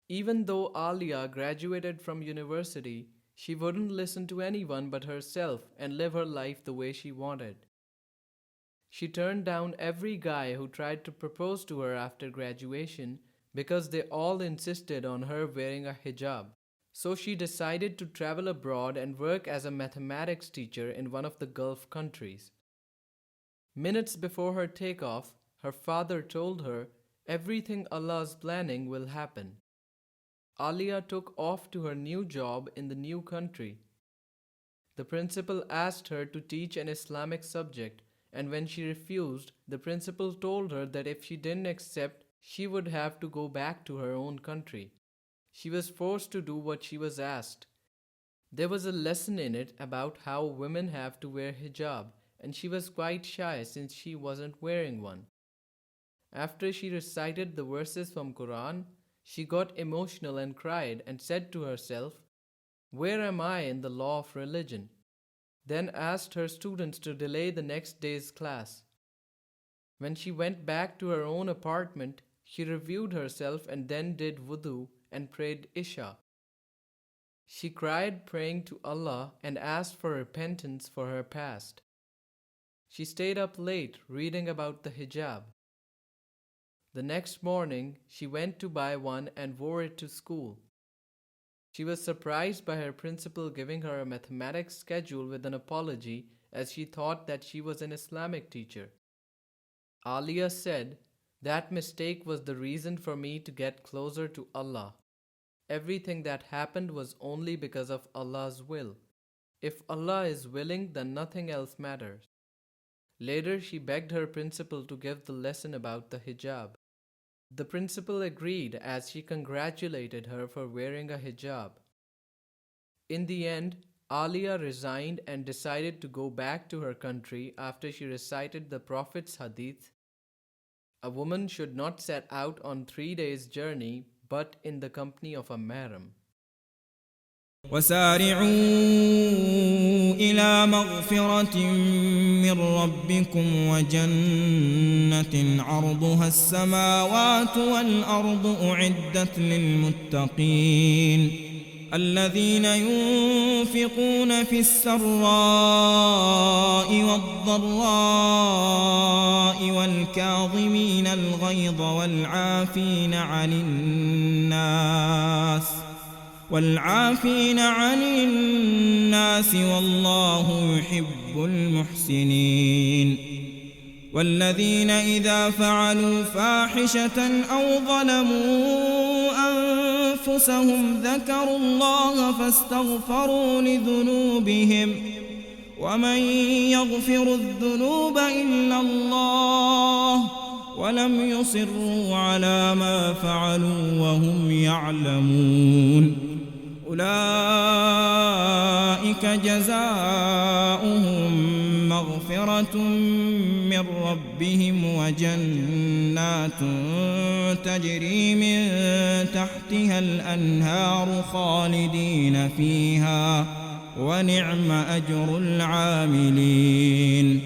Even though Alia graduated from university, she wouldn't listen to anyone but herself and live her life the way she wanted. She turned down every guy who tried to propose to her after graduation because they all insisted on her wearing a hijab. So she decided to travel abroad and work as a mathematics teacher in one of the Gulf countries. Minutes before her takeoff, her father told her everything Allah's planning will happen. Alia took off to her new job in the new country. The principal asked her to teach an Islamic subject, and when she refused, the principal told her that if she didn't accept, she would have to go back to her own country. She was forced to do what she was asked. There was a lesson in it about how women have to wear hijab, and she was quite shy since she wasn't wearing one. After she recited the verses from Quran, she got emotional and cried and said to herself, "Where am I in the law of religion?" Then asked her students to delay the next day's class. When she went back to her own apartment, she reviewed herself and then did wudu and prayed Isha. She cried praying to Allah and asked for repentance for her past. She stayed up late reading about the hijab. The next morning, she went to buy one and wore it to school. She was surprised by her principal giving her a mathematics schedule with an apology as she thought that she was an Islamic teacher. Alia said, "That mistake was the reason for me to get closer to Allah. Everything that happened was only because of Allah's will. If Allah is willing, then nothing else matters." Later, she begged her principal to give the lesson about the hijab. The principal agreed as she congratulated her for wearing a hijab. In the end, Alia resigned and decided to go back to her country after she recited the Prophet's hadith, "A woman should not set out on 3 days' journey but in the company of a mahram." وسارعوا إلى مغفرة من ربكم وجنة عرضها السماوات والأرض أعدت للمتقين الذين ينفقون في السراء والضراء والكاظمين الغيظ والعافين عن الناس والله يحب المحسنين والذين إذا فعلوا فاحشة أو ظلموا أنفسهم ذكروا الله فاستغفروا لذنوبهم ومن يغفر الذنوب إلا الله ولم يصروا على ما فعلوا وهم يعلمون أولئك جزاؤهم مغفرة من ربهم وجنات تجري من تحتها الأنهار خالدين فيها ونعم أجر العاملين.